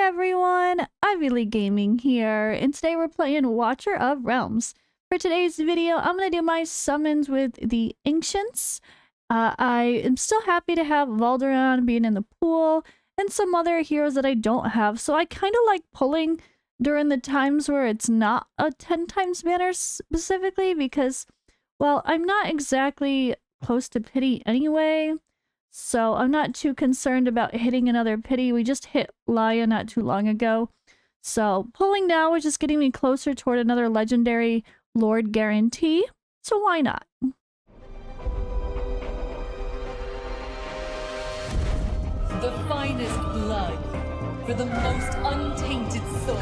everyone, Ivy Gaming here, and today we're playing Watcher of Realms. For today's video, I'm going to do my summons with the Ancients. I am still happy to have Valderon being in the pool, and some other heroes that I don't have, so I kind of like pulling during the times where it's not a 10 times banner specifically, because, well, I'm not exactly close to pity anyway. So I'm not too concerned about hitting another pity. We just hit Laia not too long ago. So pulling now is just getting me closer toward another legendary Lord guarantee. So why not? The finest blood for the most untainted soul.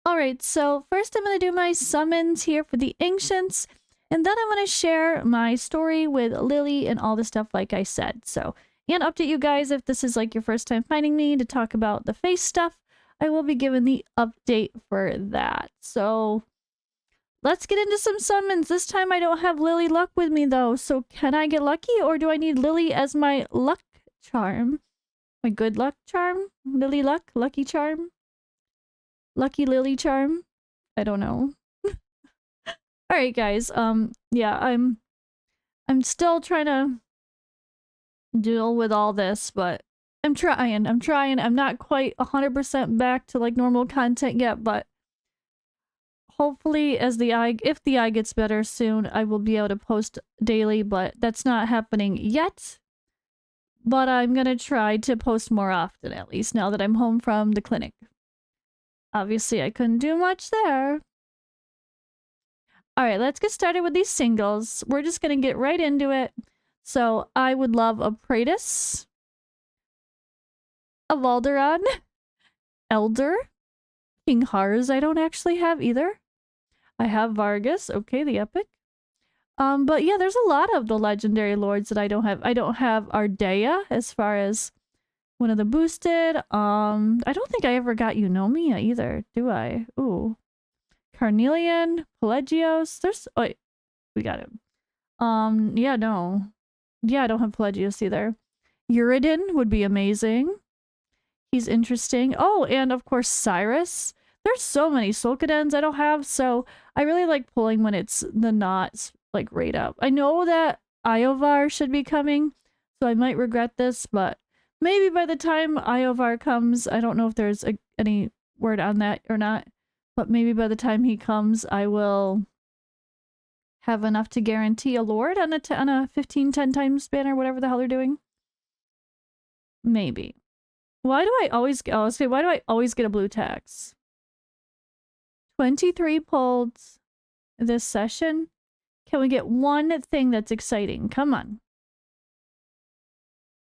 Alright, so first I'm going to do my summons here for the Ancients. And then I'm going to share my story with Lily and all the stuff like I said. So, and update you guys if this is like your first time finding me to talk about the face stuff. I will be giving the update for that. So, let's get into some summons. This time I don't have Lily Luck with me though. So can I get lucky, or do I need Lily as my luck charm? My good luck charm? Lily Luck? Lucky charm? Lucky Lily charm? I don't know. Alright guys, yeah, I'm still trying to deal with all this, but I'm trying. I'm not quite 100% back to like normal content yet, but hopefully if the eye gets better soon, I will be able to post daily, but that's not happening yet. But I'm gonna try to post more often, at least now that I'm home from the clinic. Obviously, I couldn't do much there. Alright, let's get started with these singles. We're just gonna get right into it. So, I would love a Praetus, a Valderon, Elder, King Harz I don't actually have either. I have Vargas, okay, the Epic. But yeah, there's a lot of the legendary lords that I don't have. I don't have Ardea as far as one of the boosted. I don't think I ever got Eunomia either, do I? Ooh. Carnelian, Pelagios. There's wait, we got him. Yeah, no. Yeah, I don't have Pelagios either. Uridin would be amazing. He's interesting. Oh, and of course Cyrus. There's so many Solkadens I don't have, so I really like pulling when it's the knots like right up. I know that Iovar should be coming, so I might regret this, but maybe by the time Iovar comes, I don't know if there's any word on that or not. But maybe by the time he comes, I will have enough to guarantee a lord on a 15, 10 times banner, whatever the hell they're doing. Maybe. Why do I always get a blue tax? 23 pulled this session. Can we get one thing that's exciting? Come on.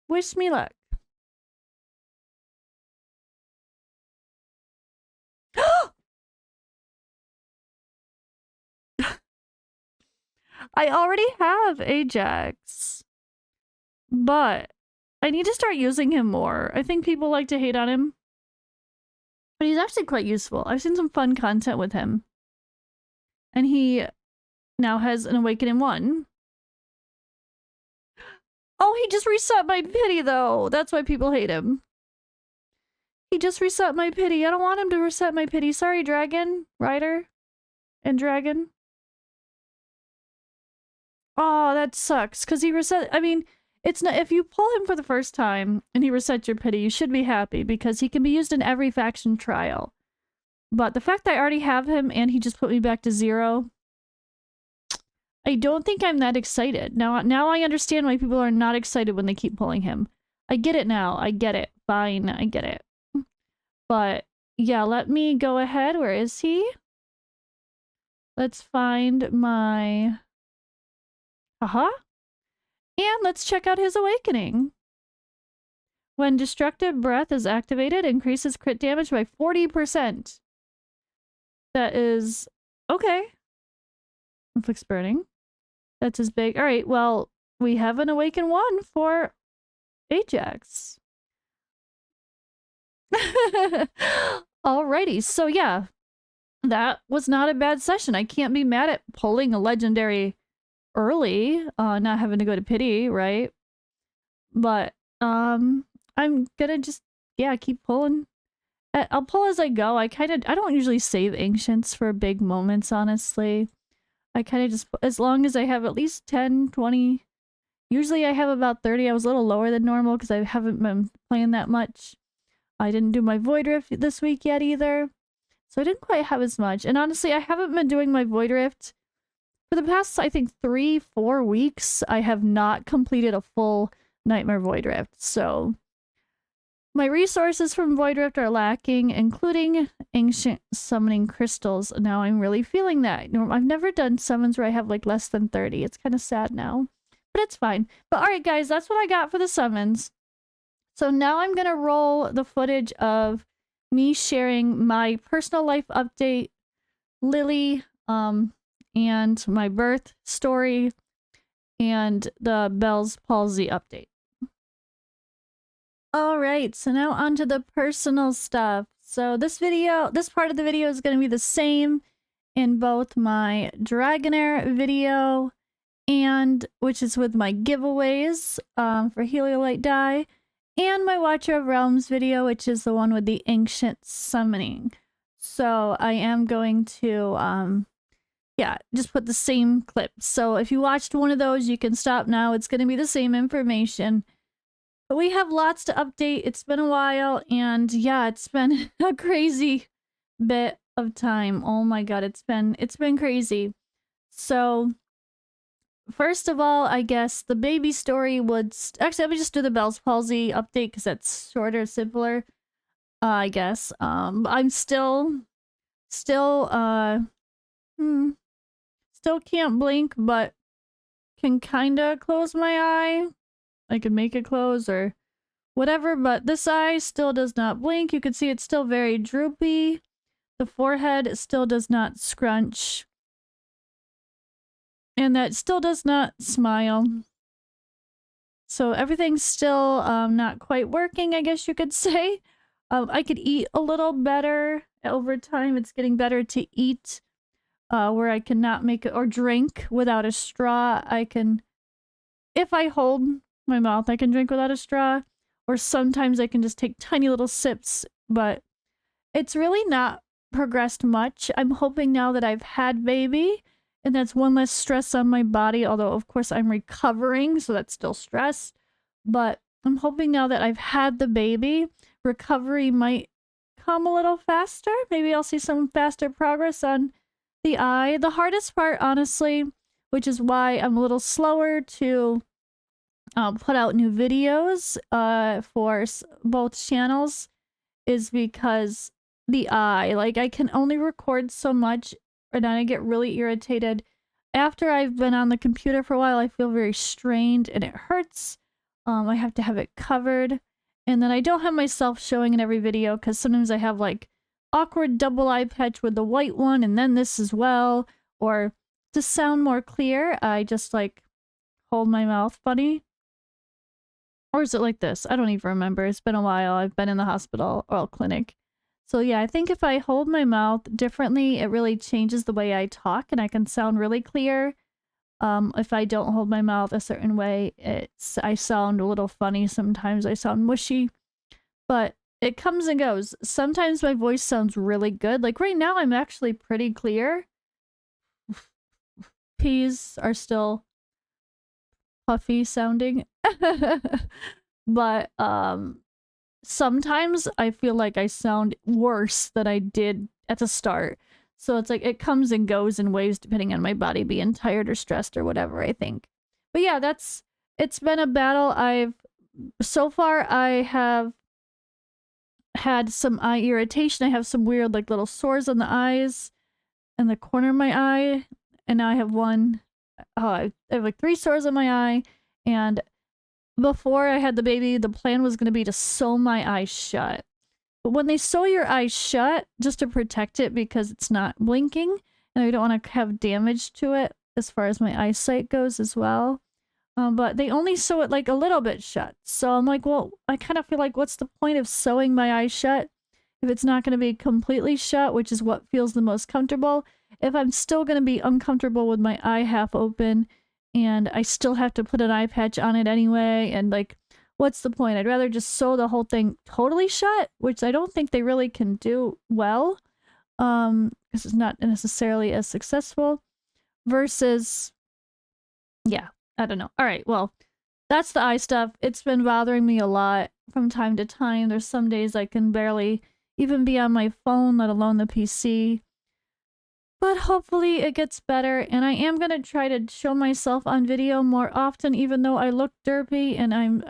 Wish me luck. I already have Ajax, but I need to start using him more. I think people like to hate on him, but he's actually quite useful. I've seen some fun content with him, and he now has an Awakening 1. Oh, he just reset my pity though. That's why people hate him. He just reset my pity. I don't want him to reset my pity. Sorry, Dragon, Rider, and Dragon. Oh, that sucks, because he reset. I mean, it's not, if you pull him for the first time and he resets your pity, you should be happy because he can be used in every faction trial. But the fact that I already have him and he just put me back to 0, I don't think I'm that excited. Now I understand why people are not excited when they keep pulling him. I get it now. I get it. Fine, I get it. But yeah, let me go ahead. Where is he? Let's find my... Aha. And let's check out his Awakening. When Destructive Breath is activated, increases crit damage by 40%. That is... okay. Inflicts burning. That's his big... Alright, well, we have an Awaken 1 for Ajax. Alrighty, so yeah. That was not a bad session. I can't be mad at pulling a legendary early, not having to go to pity, right? But I'm gonna just yeah, keep pulling. I'll pull as I go. I don't usually save ancients for big moments, honestly. I kind of just, as long as I have at least 10, 20. Usually I have about 30. I was a little lower than normal because I haven't been playing that much. I didn't do my Void Rift this week yet either. So I didn't quite have as much. And honestly, I haven't been doing my Void Rift for the past, I think, 3-4 weeks. I have not completed a full Nightmare Void Rift. So my resources from Void Rift are lacking, including ancient summoning crystals. Now I'm really feeling that. I've never done summons where I have like less than 30. It's kind of sad now, but it's fine. But all right, guys, that's what I got for the summons. So now I'm going to roll the footage of me sharing my personal life update, Lily, and my birth story, and the Bell's palsy update. All right, so now onto the personal stuff. So this part of the video is going to be the same in both my Dragonair video, and which is with my giveaways for Heliolite die, and my Watcher of Realms video, which is the one with the ancient summoning. So I am going to yeah, just put the same clip. So if you watched one of those, you can stop now. It's going to be the same information. But we have lots to update. It's been a while, and yeah, it's been a crazy bit of time. Oh my god, it's been crazy. So first of all, I guess the baby story would actually, let me just do the Bell's palsy update because that's shorter, simpler. I guess. I'm still can't blink, but can kinda close my eye. I can make it close or whatever, but this eye still does not blink. You can see it's still very droopy. The forehead still does not scrunch. And that still does not smile. So everything's still not quite working, I guess you could say. I could eat a little better over time. It's getting better to eat where I cannot make it, or drink without a straw. I can, if I hold my mouth, I can drink without a straw, or sometimes I can just take tiny little sips, but it's really not progressed much. I'm hoping now that I've had baby, and that's one less stress on my body, although of course I'm recovering, so that's still stress, but I'm hoping now that I've had the baby, recovery might come a little faster. Maybe I'll see some faster progress on the eye. The hardest part, honestly, which is why I'm a little slower to put out new videos for both channels, is because the eye, like, I can only record so much, and then I get really irritated. After I've been on the computer for a while, I feel very strained and it hurts. I have to have it covered, and then I don't have myself showing in every video because sometimes I have like awkward double eye patch with the white one and then this as well, or to sound more clear, I just like hold my mouth funny. Or is it like this? I don't even remember. It's been a while. I've been in the hospital or clinic. So yeah, I think if I hold my mouth differently, it really changes the way I talk and I can sound really clear. If I don't hold my mouth a certain way, I sound a little funny sometimes. I sound mushy, but it comes and goes. Sometimes my voice sounds really good. Like right now, I'm actually pretty clear. P's are still puffy sounding. But sometimes I feel like I sound worse than I did at the start. So it's like it comes and goes in waves depending on my body being tired or stressed or whatever, I think. But yeah, it's been a battle. So far I have had some eye irritation. I have some weird like little sores on the eyes and the corner of my eye, and now I have I have like 3 sores on my eye. And before I had the baby, the plan was going to be to sew my eyes shut. But when they sew your eyes shut, just to protect it because it's not blinking, and I don't want to have damage to it as far as my eyesight goes as well. But they only sew it like a little bit shut. So I'm like, well, I kind of feel like what's the point of sewing my eyes shut if it's not going to be completely shut, which is what feels the most comfortable. If I'm still going to be uncomfortable with my eye half open, and I still have to put an eye patch on it anyway, and like what's the point? I'd rather just sew the whole thing totally shut, which I don't think they really can do well. Because it's not necessarily as successful versus, yeah, I don't know. All right, well, that's the eye stuff. It's been bothering me a lot from time to time. There's some days I can barely even be on my phone, let alone the PC. But hopefully it gets better, and I am going to try to show myself on video more often, even though I look derpy, and I'm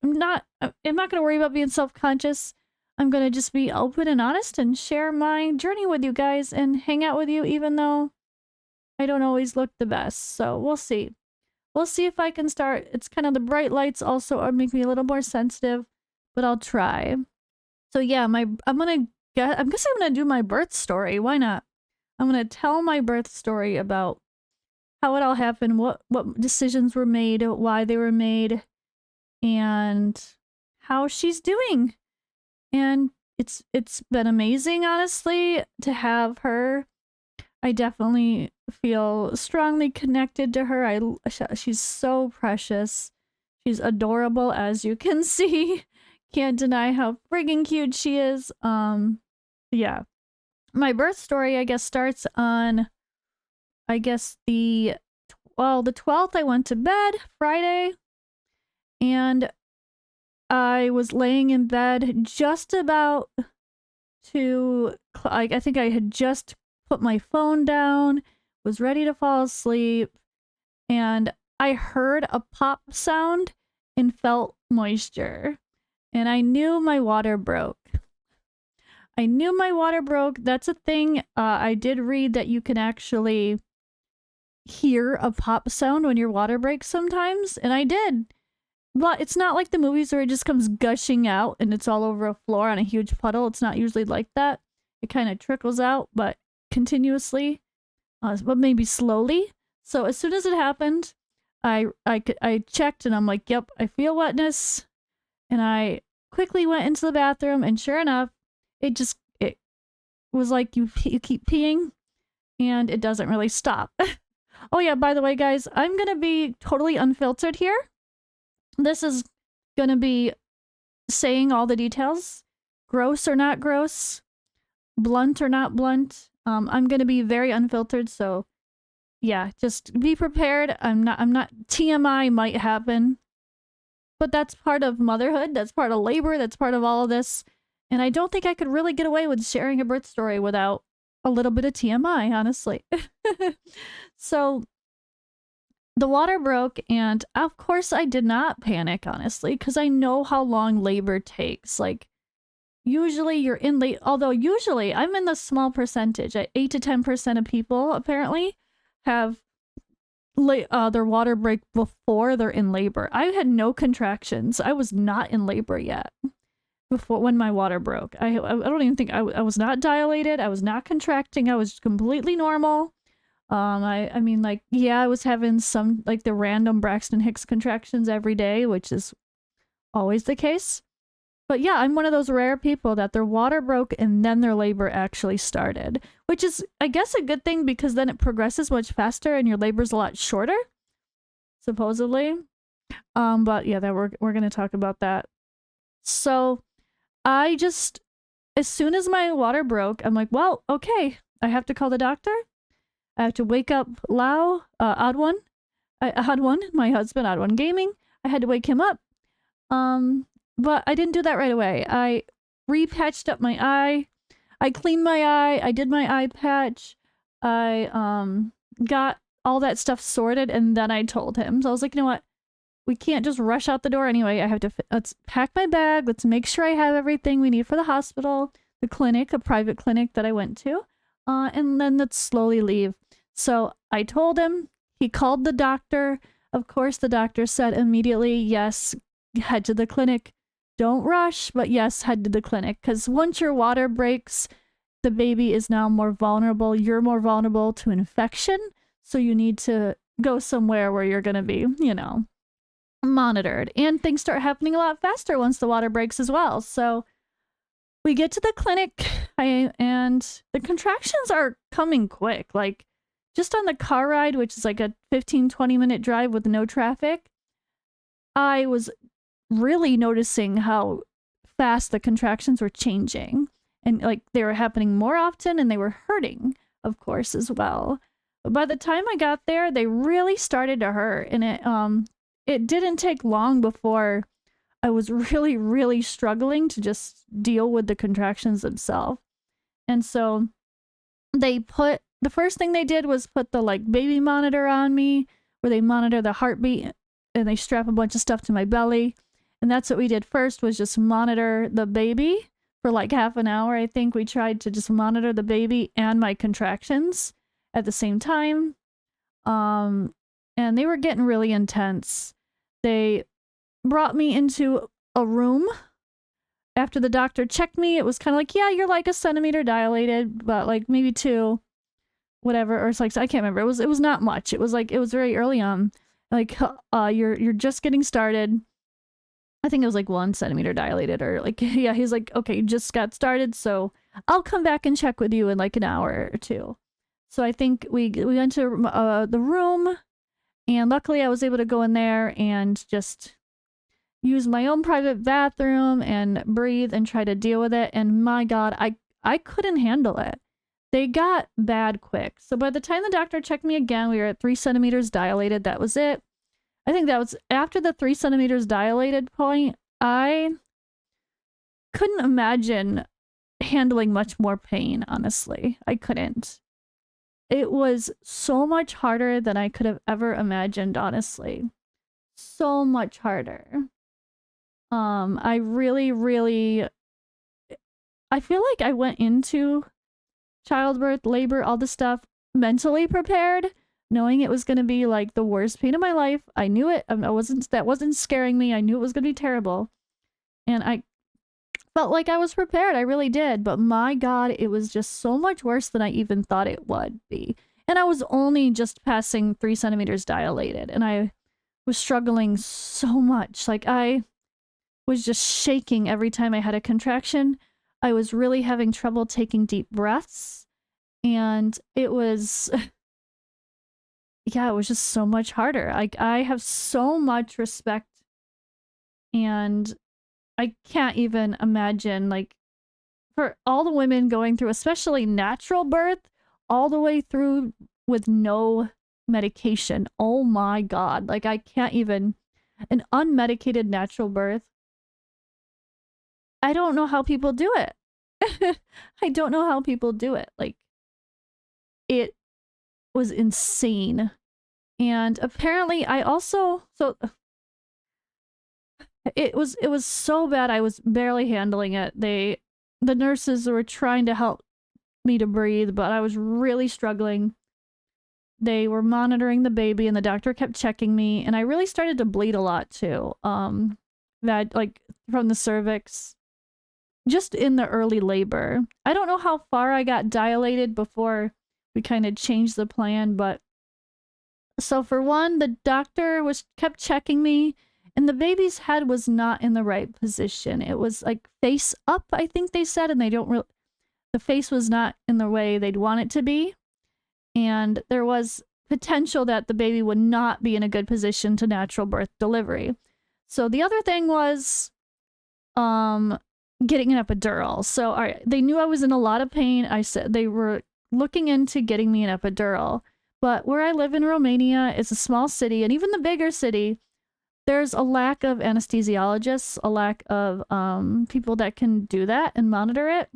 not going to worry about being self-conscious. I'm going to just be open and honest and share my journey with you guys and hang out with you, even though I don't always look the best. So we'll see. We'll see if I can start. It's kind of the bright lights also are make me a little more sensitive, but I'll try. So yeah, I'm guessing I'm gonna do my birth story. Why not? I'm gonna tell my birth story about how it all happened, what decisions were made, why they were made, and how she's doing. And it's been amazing, honestly, to have her. I definitely feel strongly connected to her. She's so precious. She's adorable, as you can see. Can't deny how friggin' cute she is. Yeah. My birth story, I guess, starts on, I guess, the 12th I went to bed, Friday, and I was laying in bed just about to, I think I had just put my phone down, was ready to fall asleep, and I heard a pop sound and felt moisture. And I knew my water broke. That's a thing. I did read that you can actually hear a pop sound when your water breaks sometimes, and I did. But it's not like the movies where it just comes gushing out and it's all over a floor on a huge puddle. It's not usually like that. It kind of trickles out, but continuously, but maybe slowly. So as soon as it happened, I checked and I'm like, yep, I feel wetness. And I quickly went into the bathroom, and sure enough, it was like you keep peeing and it doesn't really stop. Oh yeah, by the way, guys, I'm going to be totally unfiltered here. This is going to be saying all the details, gross or not gross, blunt or not blunt. I'm going to be very unfiltered, so yeah, just be prepared. I'm not TMI might happen. But that's part of motherhood, that's part of labor, that's part of all of this. And I don't think I could really get away with sharing a birth story without a little bit of TMI, honestly. So the water broke, and of course I did not panic, honestly, because I know how long labor takes. Like, usually you're in late, although usually I'm in the small percentage. 8 to 10% of people apparently have their water break before they're in labor. I had no contractions. I was not in labor yet before when my water broke. I don't even think I was not dilated. I was not contracting. I was completely normal. I mean, like, yeah, I was having some, like, the random Braxton Hicks contractions every day, which is always the case. But yeah, I'm one of those rare people that their water broke and then their labor actually started, which is, I guess, a good thing because then it progresses much faster and your labor's a lot shorter, supposedly. But yeah, that we're going to talk about that. So I just, as soon as my water broke, I'm like, well, okay, I have to call the doctor. I have to wake up Lau, Odd One, my husband, Odd One Gaming. I had to wake him up. But I didn't do that right away. I repatched up my eye. I cleaned my eye. I did my eye patch. I got all that stuff sorted, and then I told him. So I was like, you know what? We can't just rush out the door anyway. I have to, let's pack my bag. Let's make sure I have everything we need for the hospital, the clinic, a private clinic that I went to, and then let's slowly leave. So I told him. He called the doctor. Of course, the doctor said immediately, yes, head to the clinic. Don't rush, but yes, head to the clinic. Because once your water breaks, the baby is now more vulnerable. You're more vulnerable to infection. So you need to go somewhere where you're going to be, monitored. And things start happening a lot faster once the water breaks as well. So we get to the clinic, and the contractions are coming quick. Like, just on the car ride, which is like a 15-20 minute drive with no traffic, I was really noticing how fast the contractions were changing. And like they were happening more often and they were hurting, of course, as well. But by the time I got there, they really started to hurt. And it didn't take long before I was really, really struggling to just deal with the contractions themselves. And so the first thing they did was put the like baby monitor on me, where they monitor the heartbeat and they strap a bunch of stuff to my belly. And that's what we did first, was just monitor the baby for like half an hour. I think we tried to just monitor the baby and my contractions at the same time. And they were getting really intense. They brought me into a room. After the doctor checked me, it was kind of like, yeah, you're like a centimeter dilated, but like maybe 2, whatever. Or it's like, I can't remember. It was not much. It was like, it was very early on. Like, you're just getting started. I think it was like 1 centimeter dilated, or like, yeah, he's like, okay, you just got started, so I'll come back and check with you in like an hour or 2. So I think we went to the room, and luckily I was able to go in there and just use my own private bathroom and breathe and try to deal with it. And my God, I couldn't handle it. They got bad quick. So by the time the doctor checked me again, we were at 3 centimeters dilated. That was it. I think that was after the 3 centimeters dilated point. I couldn't imagine handling much more pain, honestly. I couldn't. It was so much harder than I could have ever imagined, honestly. So much harder. I really, really, I feel like I went into childbirth, labor, all this stuff mentally prepared, knowing it was going to be like the worst pain of my life. I knew it. That wasn't scaring me. I knew it was going to be terrible. And I felt like I was prepared. I really did. But my God, it was just so much worse than I even thought it would be. And I was only just passing 3 centimeters dilated, and I was struggling so much. Like, I was just shaking every time I had a contraction. I was really having trouble taking deep breaths. And it was, yeah, it was just so much harder. I have so much respect, and I can't even imagine, like, for all the women going through, especially natural birth, all the way through with no medication. Oh my God. Like, I can't even, an unmedicated natural birth. I don't know how people do it. I don't know how people do it. Like, it was insane. And apparently I also, so it was so bad I was barely handling it. The nurses were trying to help me to breathe, but I was really struggling. They were monitoring the baby, and the doctor kept checking me, and I really started to bleed a lot too. That, like, from the cervix, just in the early labor. I don't know how far I got dilated before we kind of changed the plan, but so for one, the doctor kept checking me, and the baby's head was not in the right position. It was like face up, I think they said, and the face was not in the way they'd want it to be. And there was potential that the baby would not be in a good position to natural birth delivery. So the other thing was getting an epidural. So all right, they knew I was in a lot of pain. I said they were looking into getting me an epidural. But where I live in Romania, it's a small city, and even the bigger city, there's a lack of anesthesiologists, a lack of people that can do that and monitor it,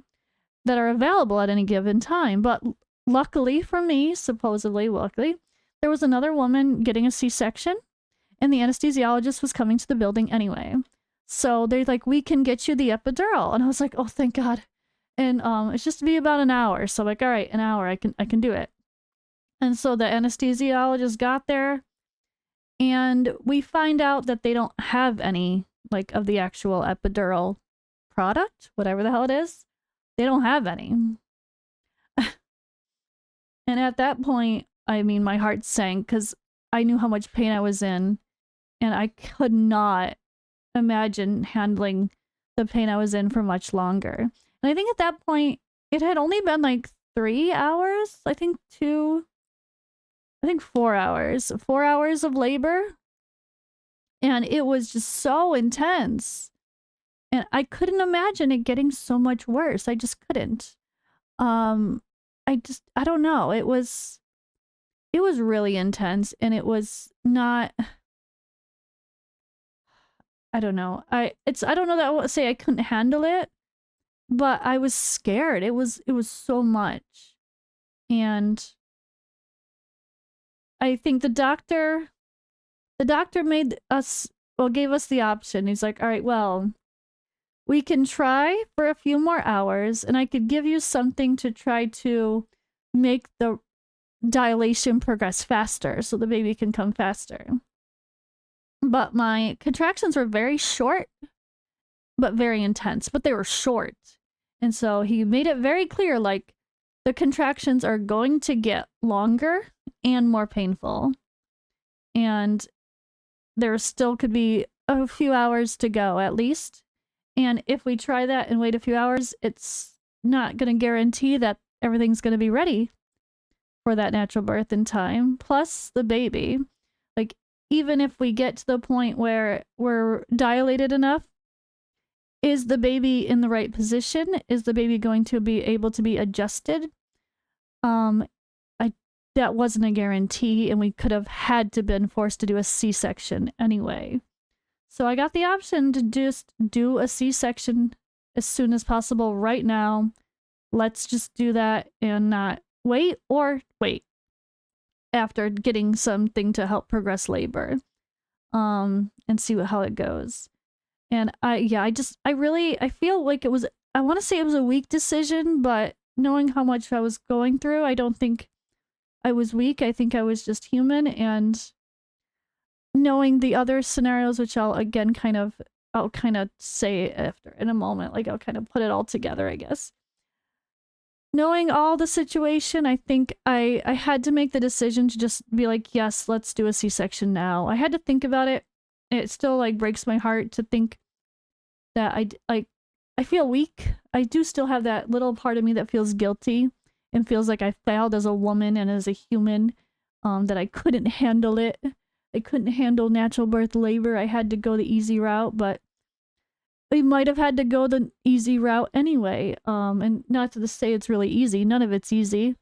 that are available at any given time. But luckily for me, supposedly luckily, there was another woman getting a C-section, and the anesthesiologist was coming to the building anyway. So they're like, we can get you the epidural. And I was like, oh, thank God. And it's just to be about an hour. So like, all right, an hour, I can do it. And so the anesthesiologist got there, and we find out that they don't have any, like, of the actual epidural product, whatever the hell it is. They don't have any. And at that point, I mean, my heart sank because I knew how much pain I was in, and I could not imagine handling the pain I was in for much longer. And I think at that point, it had only been like 3 hours. I think 4 hours. 4 hours of labor. And it was just so intense. And I couldn't imagine it getting so much worse. I just couldn't. Um I don't know. It was really intense, and it was not, I don't know. I don't know that I would say I couldn't handle it, but I was scared. It was so much. And I think the doctor made us, well, gave us the option. He's like, "All right, well, we can try for a few more hours, and I could give you something to try to make the dilation progress faster so the baby can come faster." But my contractions were very short, but very intense, but they were short. And so he made it very clear, like, the contractions are going to get longer and more painful. And there still could be a few hours to go at least. And if we try that and wait a few hours, it's not going to guarantee that everything's going to be ready for that natural birth in time. Plus the baby. Like, even if we get to the point where we're dilated enough, is the baby in the right position? Is the baby going to be able to be adjusted? That wasn't a guarantee, and we could have had to been forced to do a C-section anyway. So I got the option to just do a C-section as soon as possible right now. Let's just do that and not wait, or wait after getting something to help progress labor, and see how it goes. And I feel like it was, I want to say it was a weak decision, but knowing how much I was going through, I don't think I was weak. I think I was just human. And knowing the other scenarios, which I'll kind of say after in a moment, like I'll kind of put it all together, I guess. Knowing all the situation, I think I had to make the decision to just be like, yes, let's do a C-section now. I had to think about it. It still like breaks my heart to think that I feel weak. I do still have that little part of me that feels guilty and feels like I failed as a woman and as a human, that I couldn't handle it. I couldn't handle natural birth labor. I had to go the easy route, but we might have had to go the easy route anyway. And not to say it's really easy. None of it's easy.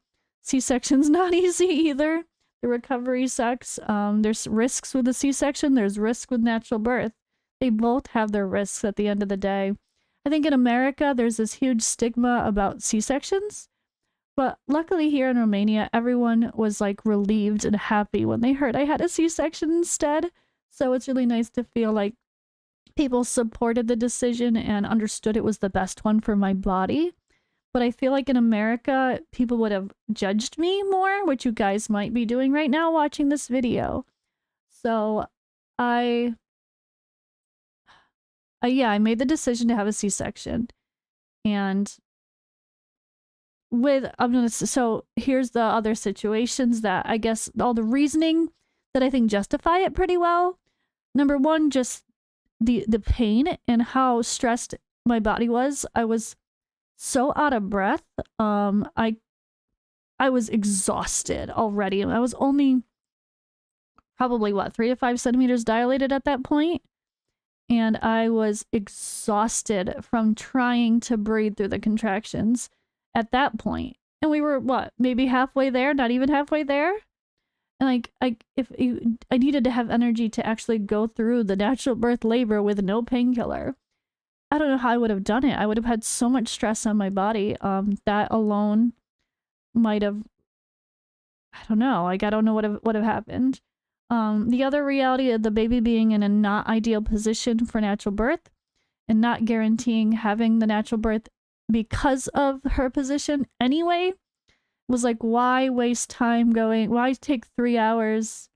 C-section's not easy either. The recovery sucks. There's risks with the C-section. There's risk with natural birth. They both have their risks at the end of the day. I think in America, there's this huge stigma about C-sections. But luckily here in Romania, everyone was like relieved and happy when they heard I had a C-section instead. So it's really nice to feel like people supported the decision and understood it was the best one for my body. But I feel like in America, people would have judged me more, which you guys might be doing right now watching this video. So I made the decision to have a C-section. And so here's the other situations that I guess all the reasoning that I think justify it pretty well. Number one, just the pain and how stressed my body was. I was so out of breath. I was exhausted already. I was only probably 3 to 5 centimeters dilated at that point. And I was exhausted from trying to breathe through the contractions at that point. And we were maybe halfway there, not even halfway there. And like I needed to have energy to actually go through the natural birth labor with no painkiller. I don't know how I would have done it. I would have had so much stress on my body. That alone might have, I don't know. Like, I don't know what would have happened. The other reality of the baby being in a not ideal position for natural birth and not guaranteeing having the natural birth because of her position anyway was like, why waste time why take 3 hours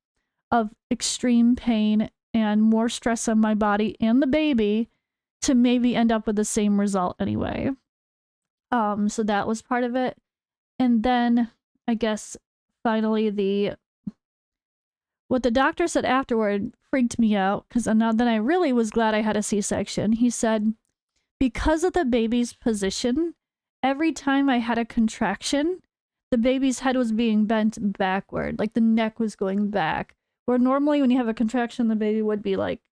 of extreme pain and more stress on my body and the baby to maybe end up with the same result anyway. So that was part of it. And then I guess finally what the doctor said afterward freaked me out, because then I really was glad I had a C-section. He said, because of the baby's position, every time I had a contraction, the baby's head was being bent backward, like the neck was going back. Where normally when you have a contraction, the baby would be like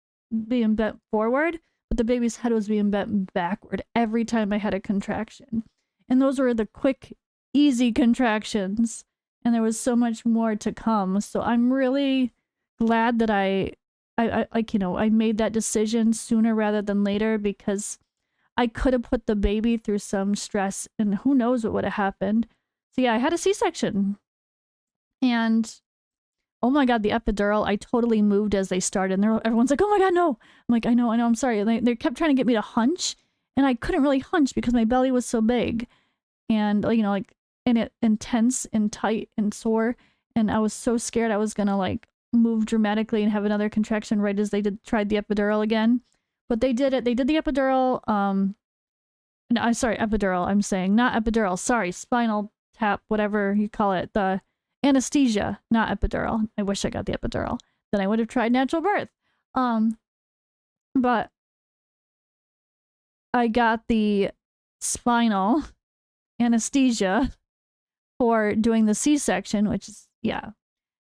being bent forward, but the baby's head was being bent backward every time I had a contraction. And those were the quick, easy contractions. And there was so much more to come. So I'm really glad that I like, you know, I made that decision sooner rather than later, because I could have put the baby through some stress and who knows what would have happened. So yeah, I had a C-section. And oh my God, the epidural, I totally moved as they started. And everyone's like, oh my God, no. I'm like, I know, I'm sorry. And they kept trying to get me to hunch. And I couldn't really hunch because my belly was so big. And, you know, like, and tense and tight and sore. And I was so scared I was going to, like, move dramatically and have another contraction right as they tried the epidural again. But they did it. They did the epidural. No, I'm sorry, epidural. I'm saying not epidural. Sorry, spinal tap, whatever you call it. The anesthesia, not epidural. I wish I got the epidural. Then I would have tried natural birth. But I got the spinal anesthesia for doing the C-section, which is, yeah.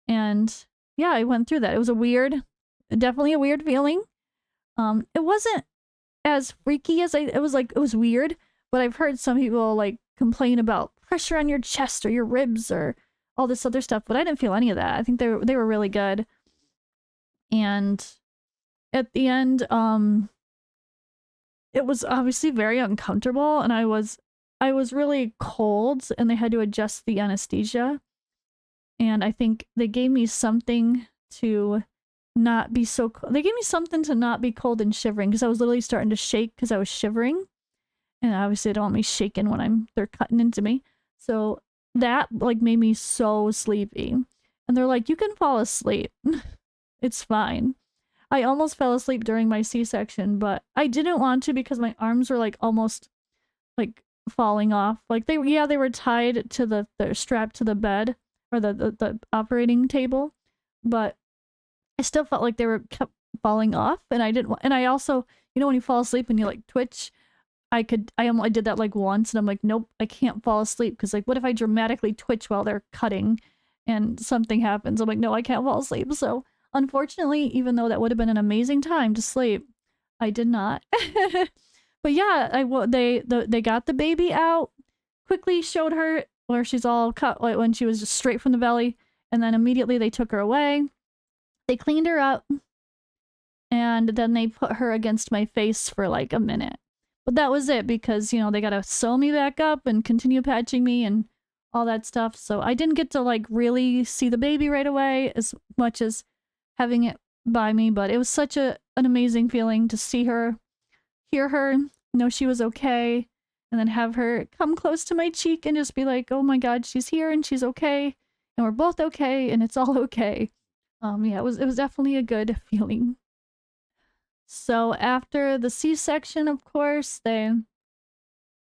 And yeah, I went through that. It was definitely a weird feeling. It wasn't as freaky as it was weird, but I've heard some people like complain about pressure on your chest or your ribs or all this other stuff, but I didn't feel any of that. I think they were really good. And at the end, it was obviously very uncomfortable, and I was really cold, and they had to adjust the anesthesia. And I think they gave me something to not be so cold. They gave me something to not be cold and shivering, because I was literally starting to shake because I was shivering. And obviously they don't want me shaking when they're cutting into me. So that like made me so sleepy. And they're like, you can fall asleep. It's fine. I almost fell asleep during my C-section, but I didn't want to because my arms were like almost like falling off. Like they were tied to they're strapped to the bed or the operating table, but I still felt like they kept falling off, and I didn't. And I also, you know, when you fall asleep and you like twitch, I did that like once, and I'm like, nope, I can't fall asleep because like, what if I dramatically twitch while they're cutting, and something happens? I'm like, no, I can't fall asleep. So unfortunately, even though that would have been an amazing time to sleep, I did not. But yeah, they got the baby out, quickly showed her where she's all cut, like when she was just straight from the belly, and then immediately they took her away. They cleaned her up, and then they put her against my face for like a minute. But that was it, because, you know, they gotta sew me back up and continue patching me and all that stuff. So I didn't get to like really see the baby right away as much as having it by me, but it was such an amazing feeling to see her, hear her, know she was okay, and then have her come close to my cheek and just be like, oh my God, she's here and she's okay, and we're both okay, and it's all okay. Yeah, it was definitely a good feeling. So after the C-section, of course, they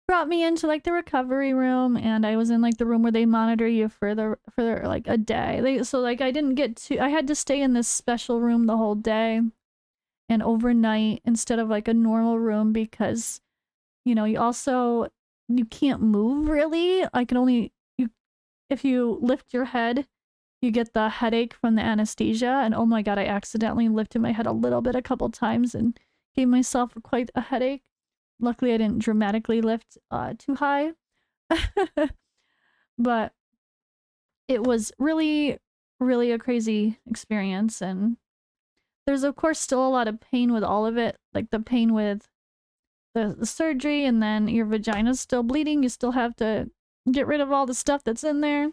brought me into like the recovery room, and I was in like the room where they monitor you for like a day. So like I had to stay in this special room the whole day and overnight instead of like a normal room, because, you know, you can't move really. If you lift your head, you get the headache from the anesthesia. And oh my God, I accidentally lifted my head a little bit a couple times and gave myself quite a headache. Luckily, I didn't dramatically lift too high. But it was really, really a crazy experience. And there's, of course, still a lot of pain with all of it. Like the pain with the surgery, and then your vagina's still bleeding. You still have to get rid of all the stuff that's in there.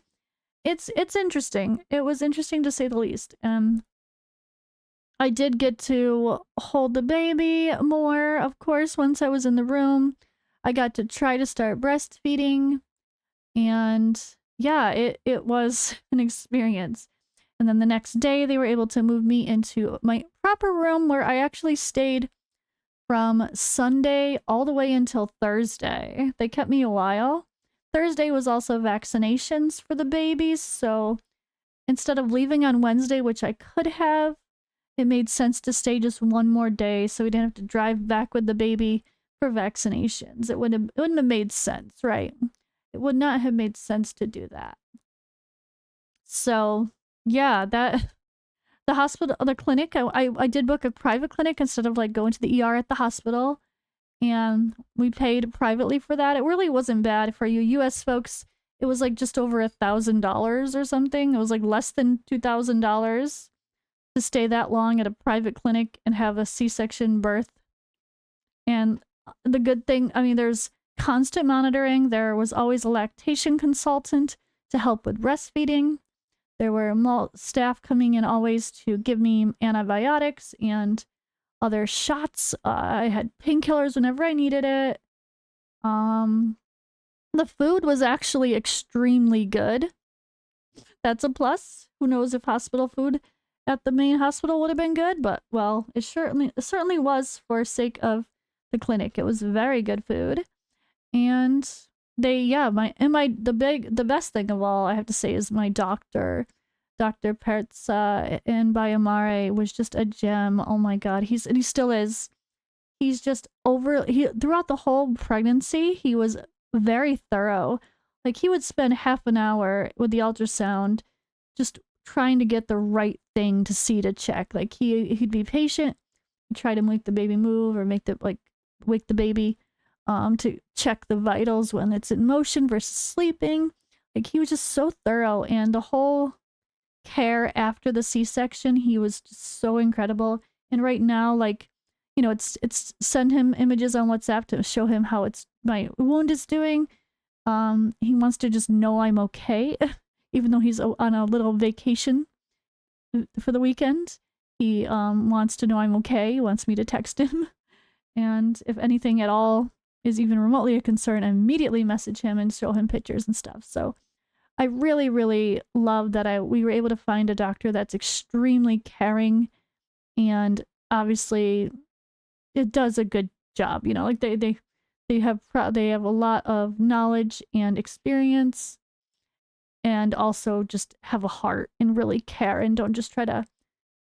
It's interesting. It was interesting to say the least. I did get to hold the baby more, of course, once I was in the room. I got to try to start breastfeeding, and yeah, it was an experience. And then the next day, they were able to move me into my proper room, where I actually stayed from Sunday all the way until Thursday. They kept me a while. Thursday was also vaccinations for the babies, so instead of leaving on Wednesday, which I could have, it made sense to stay just one more day so we didn't have to drive back with the baby for vaccinations. It wouldn't have made sense, right? It would not have made sense to do that. So yeah, that the hospital, the clinic, I did book a private clinic instead of like going to the ER at the hospital. And we paid privately for that. It really wasn't bad for you US folks. It was like just over $1,000 or something. It was like less than $2,000 to stay that long at a private clinic and have a C-section birth. And the good thing, I mean, there's constant monitoring. There was always a lactation consultant to help with breastfeeding. There were staff coming in always to give me antibiotics and other shots. I had painkillers whenever I needed it. The food was actually extremely good. That's a plus. Who knows if hospital food at the main hospital would have been good, but well, it certainly was for sake of the clinic. It was very good food. And the best thing of all I have to say is my doctor, Dr. Perza in Bayamare, was just a gem. Oh my god, he still is. He's just throughout the whole pregnancy, he was very thorough. Like he would spend half an hour with the ultrasound just trying to get the right thing to see to check. Like he'd be patient, try to make the baby move or wake the baby to check the vitals when it's in motion versus sleeping. Like he was just so thorough, and the whole care after the C-section, he was just so incredible. And right now, like, you know, it's send him images on WhatsApp to show him how my wound is doing. He wants to just know I'm okay, even though he's on a little vacation for the weekend. He wants to know I'm okay. He wants me to text him, and if anything at all is even remotely a concern, I immediately message him and show him pictures and stuff. So I really, really love that we were able to find a doctor that's extremely caring, and obviously it does a good job. You know, like they have a lot of knowledge and experience, and also just have a heart and really care and don't just try to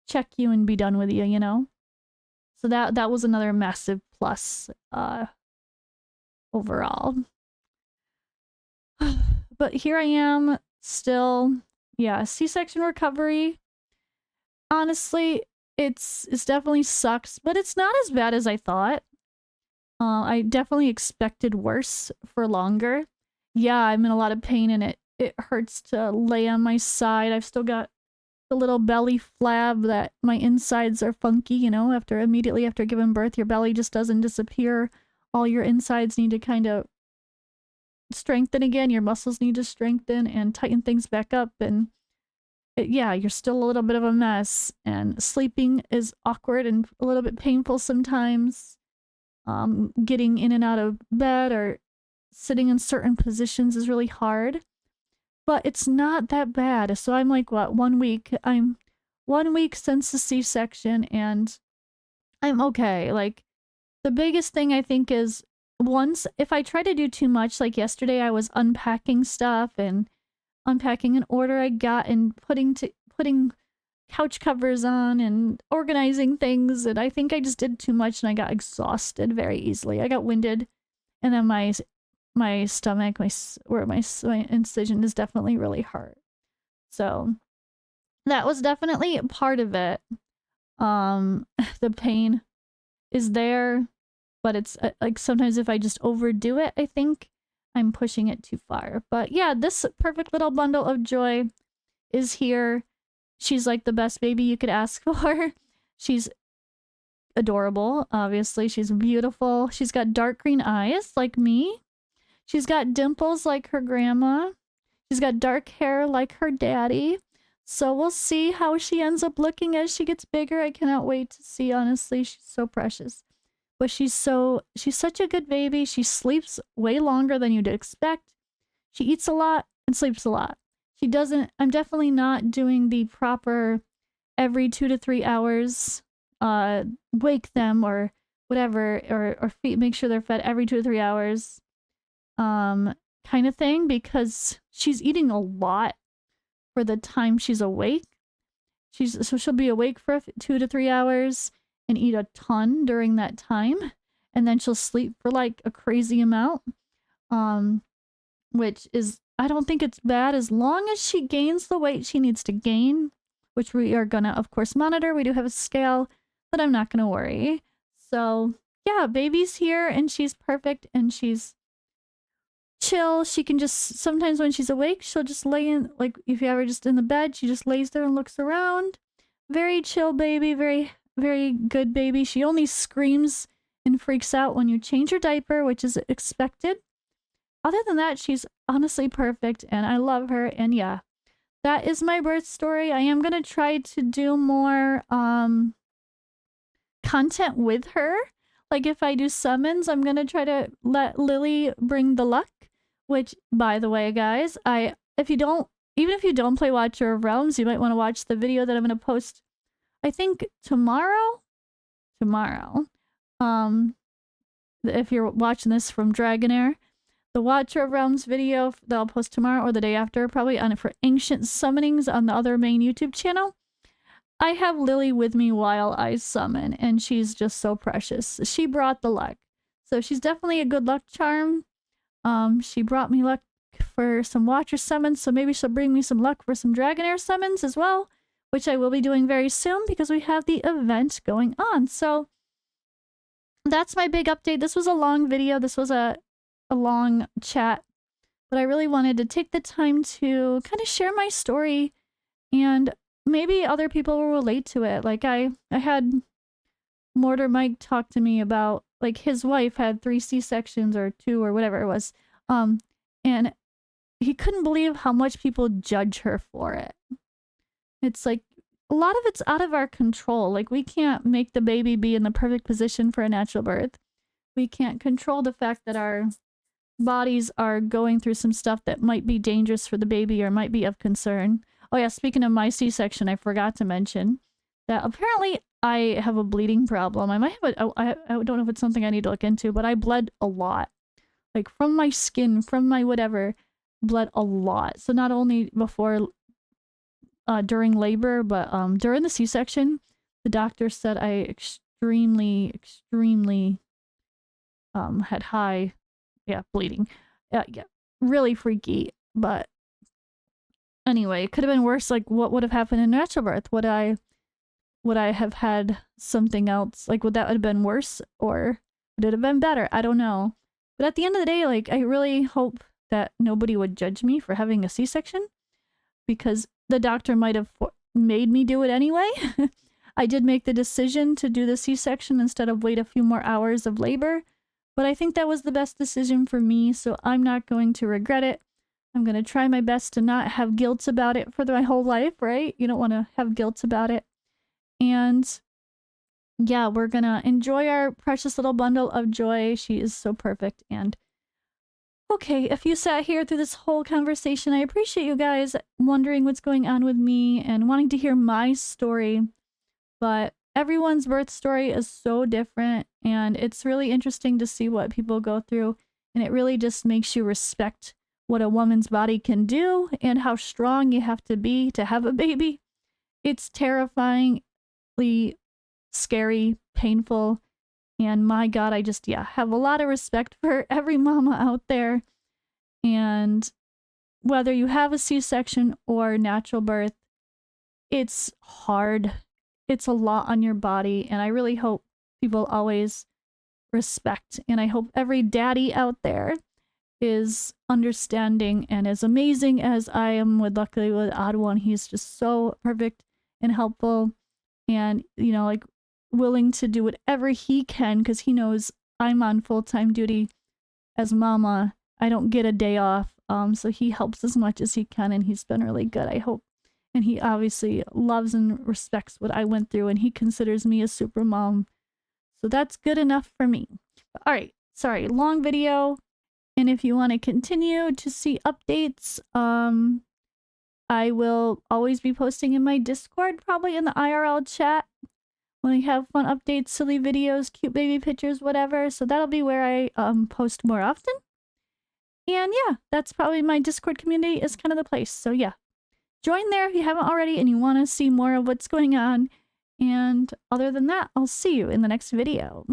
check you and be done with you, you know? So that was another massive plus overall. But here I am still, yeah, C-section recovery. Honestly, it's definitely sucks, but it's not as bad as I thought. I definitely expected worse for longer. Yeah, I'm in a lot of pain and it hurts to lay on my side. I've still got the little belly flab that my insides are funky, you know, immediately after giving birth, your belly just doesn't disappear. All your insides need to kind of strengthen again. Your muscles need to strengthen and tighten things back up. And yeah, you're still a little bit of a mess. And sleeping is awkward and a little bit painful sometimes. Getting in and out of bed or sitting in certain positions is really hard. But it's not that bad. So I'm like, what, 1 week? I'm 1 week since the C-section and I'm okay. Like, the biggest thing I think is if I try to do too much, like yesterday I was unpacking stuff and unpacking an order I got and putting couch covers on and organizing things, and I think I just did too much and I got exhausted very easily. I got winded, and then my stomach, where my incision is definitely really hurt. So that was definitely part of it. The pain is there, but it's like sometimes if I just overdo it, I think I'm pushing it too far. But yeah, this perfect little bundle of joy is here. She's like the best baby you could ask for. She's adorable, obviously. She's beautiful. She's got dark green eyes like me. She's got dimples like her grandma. She's got dark hair like her daddy. So we'll see how she ends up looking as she gets bigger. I cannot wait to see, honestly. She's so precious. But she's such a good baby. She sleeps way longer than you'd expect. She eats a lot and sleeps a lot. I'm definitely not doing the proper every 2 to 3 hours, wake them or whatever, or make sure they're fed every 2 to 3 hours, kind of thing, because she's eating a lot for the time she's awake. So she'll be awake for 2 to 3 hours and eat a ton during that time, and then she'll sleep for like a crazy amount, which is, I don't think it's bad as long as she gains the weight she needs to gain. which we are gonna, of course, monitor. We do have a scale, but I'm not gonna worry. So yeah, baby's here and she's perfect and she's chill. She can just, sometimes when she's awake, she'll just lay in, like if you ever just in the bed, she just lays there and looks around. Very chill baby, very, very good baby. She only screams and freaks out when you change her diaper, which is expected. Other than that, she's honestly perfect and I love her. And yeah, that is my birth story. I am going to try to do more content with her. Like if I do summons, I'm going to try to let Lily bring the luck, which by the way, guys, even if you don't play Watcher of Realms, you might want to watch the video that I'm going to post, I think tomorrow. If you're watching this from Dragonair, the Watcher of Realms video that I'll post tomorrow or the day after, probably on for Ancient Summonings on the other main YouTube channel. I have Lily with me while I summon, and she's just so precious. She brought the luck. So she's definitely a good luck charm. She brought me luck for some Watcher summons, so maybe she'll bring me some luck for some Dragonair summons as well, which I will be doing very soon because we have the event going on. So that's my big update. This was a long video. This was a long chat, but I really wanted to take the time to kind of share my story, and maybe other people will relate to it. Like I had Mortar Mike talk to me about, like, his wife had 3 C-sections or 2 or whatever it was. And he couldn't believe how much people judge her for it. It's like a lot of it's out of our control. Like we can't make the baby be in the perfect position for a natural birth. We can't control the fact that our bodies are going through some stuff that might be dangerous for the baby or might be of concern. Oh yeah, speaking of my C-section, I forgot to mention that apparently I have a bleeding problem. I might have I don't know if it's something I need to look into, but I bled a lot. Like from my skin, from my whatever, bled a lot. So not only before, during labor, but during the C-section, the doctor said I extremely had high, bleeding. Yeah, really freaky. But anyway, it could have been worse. Like, what would have happened in natural birth? Would I have had something else? Like, would that have been worse, or would it have been better? I don't know. But at the end of the day, like, I really hope that nobody would judge me for having a C-section, because the doctor might have made me do it anyway. I did make the decision to do the C-section instead of wait a few more hours of labor, but I think that was the best decision for me, so I'm not going to regret it. I'm going to try my best to not have guilt about it for my whole life, right? You don't want to have guilt about it. And yeah, we're going to enjoy our precious little bundle of joy. She is so perfect. And okay, if you sat here through this whole conversation, I appreciate you guys wondering what's going on with me and wanting to hear my story. But everyone's birth story is so different, and it's really interesting to see what people go through. And it really just makes you respect what a woman's body can do and how strong you have to be to have a baby. It's terrifyingly scary, painful, and my God, I just, have a lot of respect for every mama out there. And whether you have a C-section or natural birth, it's hard. It's a lot on your body, and I really hope people always respect, and I hope every daddy out there is understanding and as amazing as I am luckily with Odd One. He's just so perfect and helpful, and, you know, like, willing to do whatever he can because he knows I'm on full-time duty as mama. I don't get a day off, so he helps as much as he can, and he's been really good, I hope. And he obviously loves and respects what I went through, and he considers me a super mom. So that's good enough for me. But, all right, sorry, long video. And if you want to continue to see updates, I will always be posting in my Discord, probably in the IRL chat, when I have fun updates, silly videos, cute baby pictures, whatever. So that'll be where I post more often. And yeah, that's probably my Discord community is kind of the place. So yeah, join there if you haven't already and you want to see more of what's going on. And other than that, I'll see you in the next video.